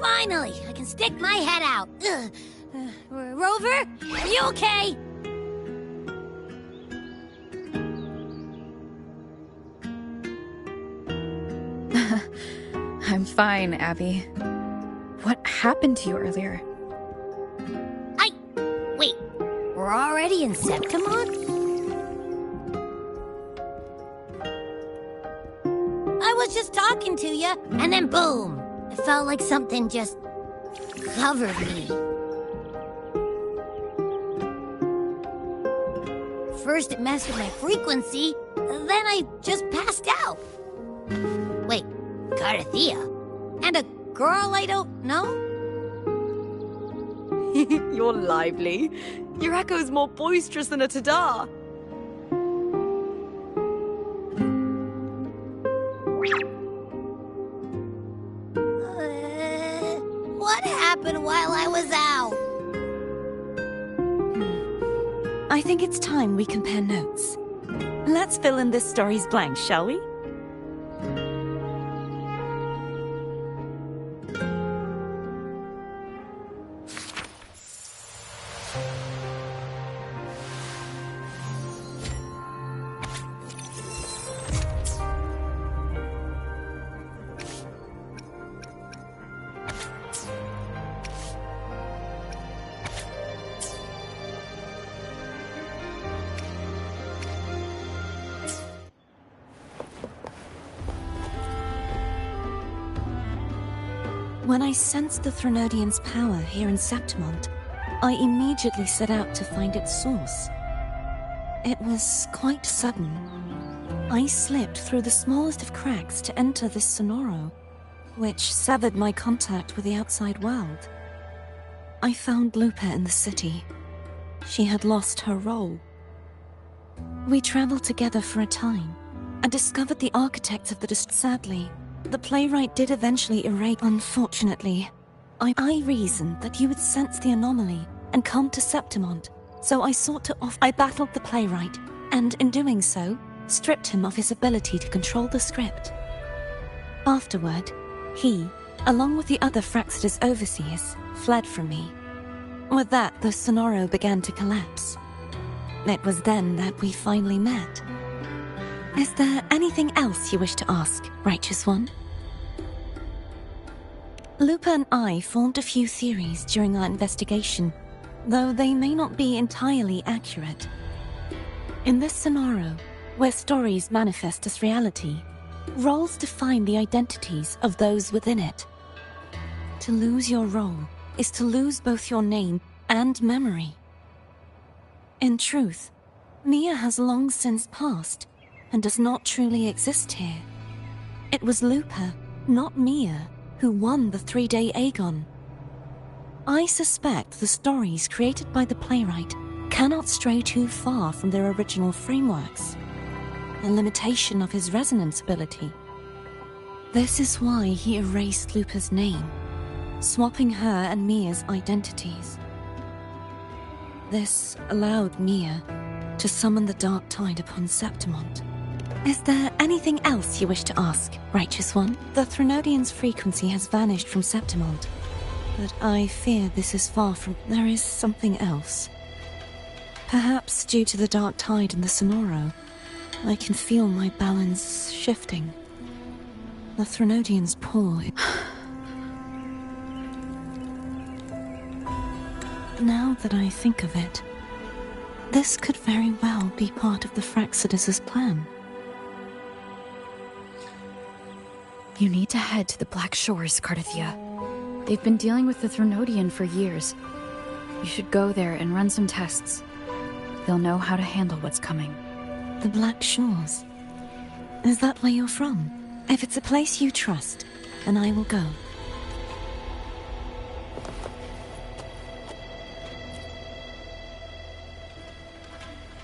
Finally, I can stick my head out. Rover, are you okay? I'm fine, Abby. What happened to you earlier? Wait, we're already in Septimont? I was just talking to you, and then boom! It felt like something just covered me. First it messed with my frequency, then I just passed out. Wait, Carthea? And a girl I don't know? You're lively. Your echo's more boisterous than a Tadar. What happened while I was out? I think it's time we compare notes. Let's fill in this story's blanks, shall we? When I sensed the Threnodian's power here in Septimont, I immediately set out to find its source. It was quite sudden. I slipped through the smallest of cracks to enter this sonoro, which severed my contact with the outside world. I found Lupa in the city. She had lost her role. We traveled together for a time, and discovered the architects of the sadly, the playwright did eventually erase. Unfortunately, I reasoned that you would sense the anomaly and come to Septimont, so I sought to I battled the playwright, and in doing so, stripped him of his ability to control the script. Afterward, he, along with the other Fraxidus overseers, fled from me. With that, the sonoro began to collapse. It was then that we finally met. Is there anything else you wish to ask, Righteous One? Lupa and I formed a few theories during our investigation, though they may not be entirely accurate. In this sonoro, where stories manifest as reality, roles define the identities of those within it. To lose your role is to lose both your name and memory. In truth, Mia has long since passed, and does not truly exist here. It was Lupa, not Mia, who won the 3-day Aegon. I suspect the stories created by the playwright cannot stray too far from their original frameworks, a limitation of his resonance ability. This is why he erased Lupa's name, swapping her and Mia's identities. This allowed Mia to summon the Dark Tide upon Septimont. Is there anything else you wish to ask, Righteous One? The Threnodian's frequency has vanished from Septimont, but I fear this is far from... There is something else. Perhaps due to the Dark Tide in the sonoro, I can feel my balance shifting. The Threnodian's pull... Now that I think of it, this could very well be part of the Fraxidus' plan. You need to head to the Black Shores, Carthea. They've been dealing with the Threnodian for years. You should go there and run some tests. They'll know how to handle what's coming. The Black Shores? Is that where you're from? If it's a place you trust, then I will go.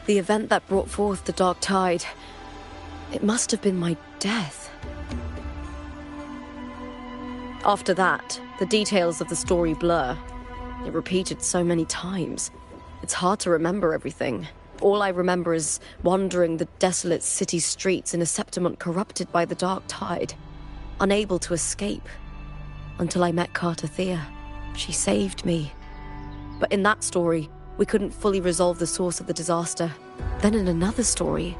The event that brought forth the Dark Tide. It must have been my death. After that, the details of the story blur. It repeated so many times. It's hard to remember everything. All I remember is wandering the desolate city streets in a Septimont corrupted by the Dark Tide, unable to escape, until I met Cartathea. She saved me. But in that story, we couldn't fully resolve the source of the disaster. Then in another story,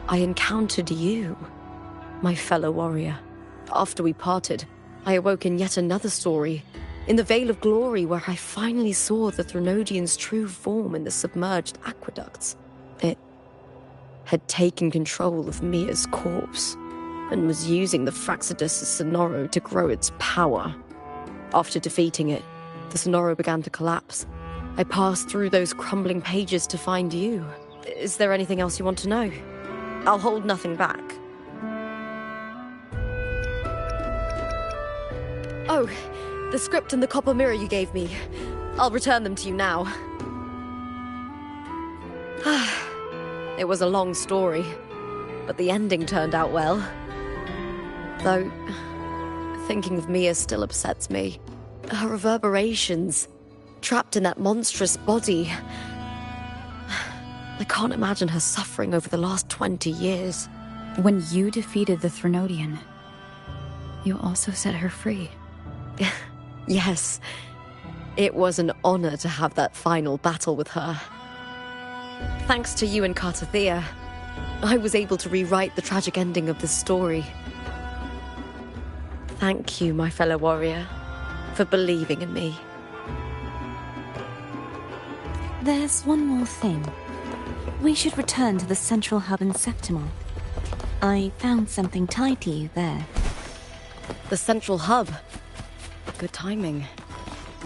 I encountered you, my fellow warrior. After we parted, I awoke in yet another story, in the Vale of Glory, where I finally saw the Threnodian's true form in the submerged aqueducts. It had taken control of Mia's corpse, and was using the Fraxidus' Sonoro to grow its power. After defeating it, the Sonoro began to collapse. I passed through those crumbling pages to find you. Is there anything else you want to know? I'll hold nothing back. Oh, the script and the copper mirror you gave me. I'll return them to you now. It was a long story, but the ending turned out well. Though, thinking of Mia still upsets me. Her reverberations, trapped in that monstrous body. I can't imagine her suffering over the last 20 years. When you defeated the Threnodian, you also set her free. Yes. It was an honor to have that final battle with her. Thanks to you and Cartathea, I was able to rewrite the tragic ending of this story. Thank you, my fellow warrior, for believing in me. There's one more thing. We should return to the central hub in Septimont. I found something tied to you there. The central hub? Good timing.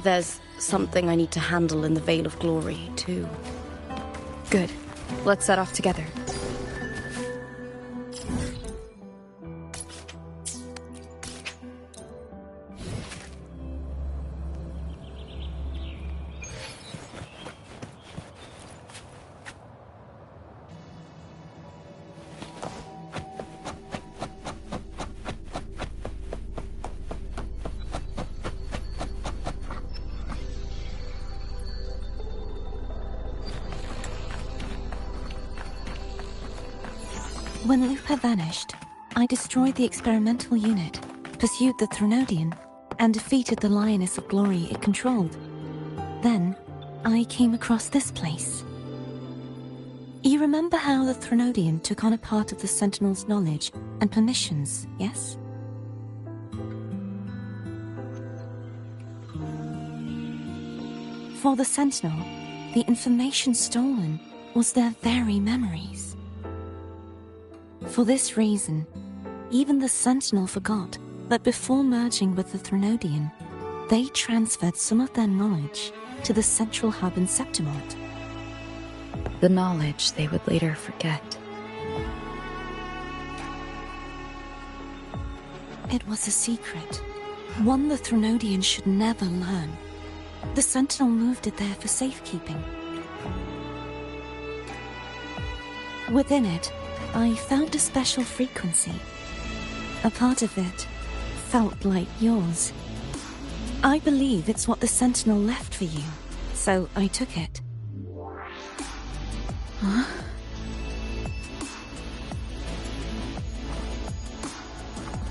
There's something I need to handle in the Vale of Glory, too. Good. Let's set off together. When Lupa vanished, I destroyed the experimental unit, pursued the Threnodian, and defeated the Lioness of Glory it controlled. Then, I came across this place. You remember how the Threnodian took on a part of the Sentinel's knowledge and permissions, yes? For the Sentinel, the information stolen was their very memories. For this reason, even the Sentinel forgot that before merging with the Threnodian, they transferred some of their knowledge to the central hub in Septimont. The knowledge they would later forget. It was a secret, one the Threnodian should never learn. The Sentinel moved it there for safekeeping. Within it, I found a special frequency. A part of it felt like yours. I believe it's what the Sentinel left for you, so I took it. Huh?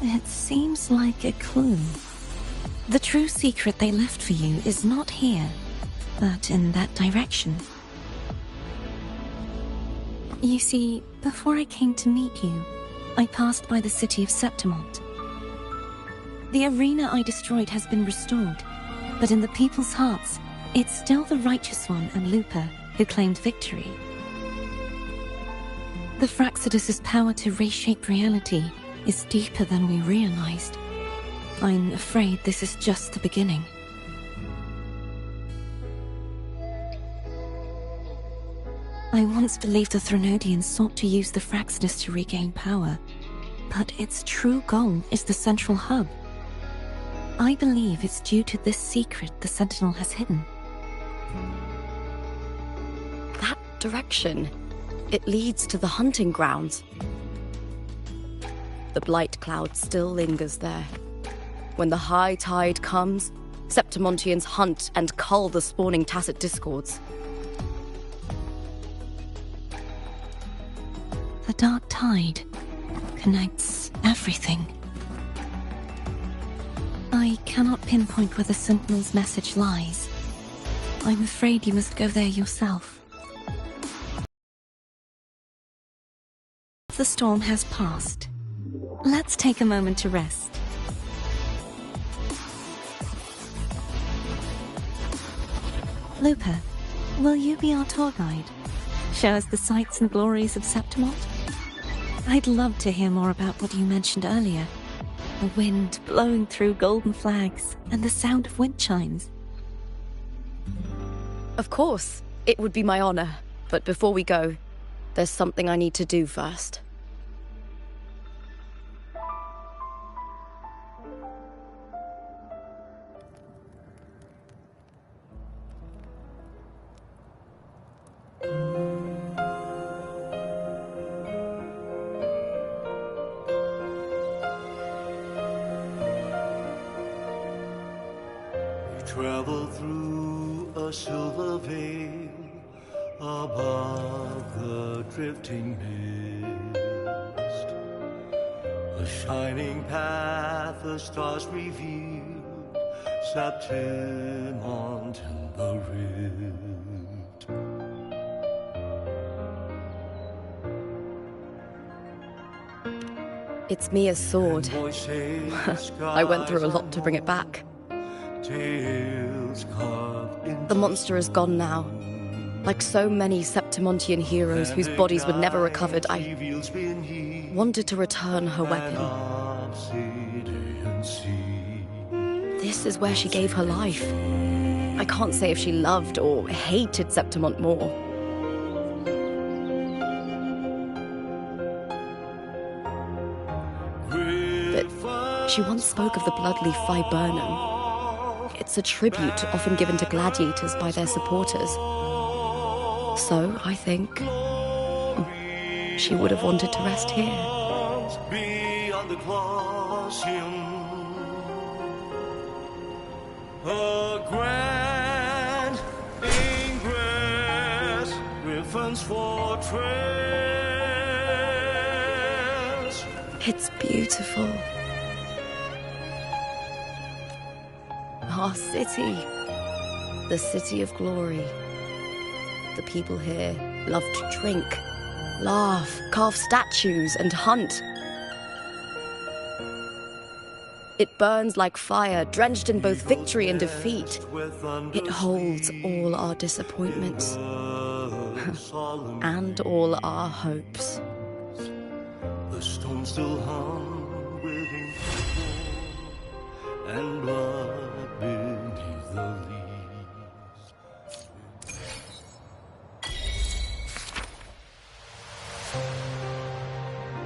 It seems like a clue. The true secret they left for you is not here, but in that direction. You see, before I came to meet you, I passed by the city of Septimont. The arena I destroyed has been restored, but in the people's hearts, it's still the Righteous One and Lupa who claimed victory. The Fraxidus' power to reshape reality is deeper than we realized. I'm afraid this is just the beginning. I once believed the Threnodians sought to use the Fraxidus to regain power, but its true goal is the central hub. I believe it's due to this secret the Sentinel has hidden. That direction. It leads to the hunting grounds. The blight cloud still lingers there. When the high tide comes, Septimontians hunt and cull the spawning tacit discords. The dark tide connects everything. I cannot pinpoint where the Sentinel's message lies. I'm afraid you must go there yourself. The storm has passed. Let's take a moment to rest. Lupa, will you be our tour guide? Show us the sights and glories of Septimont? I'd love to hear more about what you mentioned earlier. The wind blowing through golden flags and the sound of wind chimes. Of course, it would be my honor. But before we go, there's something I need to do first. Travel through a silver veil above the drifting mist. A shining path, the stars revealed, Septimont in the rift. It's Mia's sword. I went through a lot to bring it back. The monster is gone now. Like so many Septimontian heroes whose bodies were never recovered, I wanted to return her weapon. This is where she gave her life. I can't say if she loved or hated Septimont more. But she once spoke of the blood-leaf viburnum. It's a tribute often given to gladiators by their supporters. So, I think, she would have wanted to rest here. Beyond the Colosseum, a grand ingress, Griffin's fortress. It's beautiful. Our city. The city of glory. The people here love to drink, laugh, carve statues, and hunt. It burns like fire, drenched in both victory and defeat. It holds all our disappointments and all our hopes. The stone still hung with ink and blood.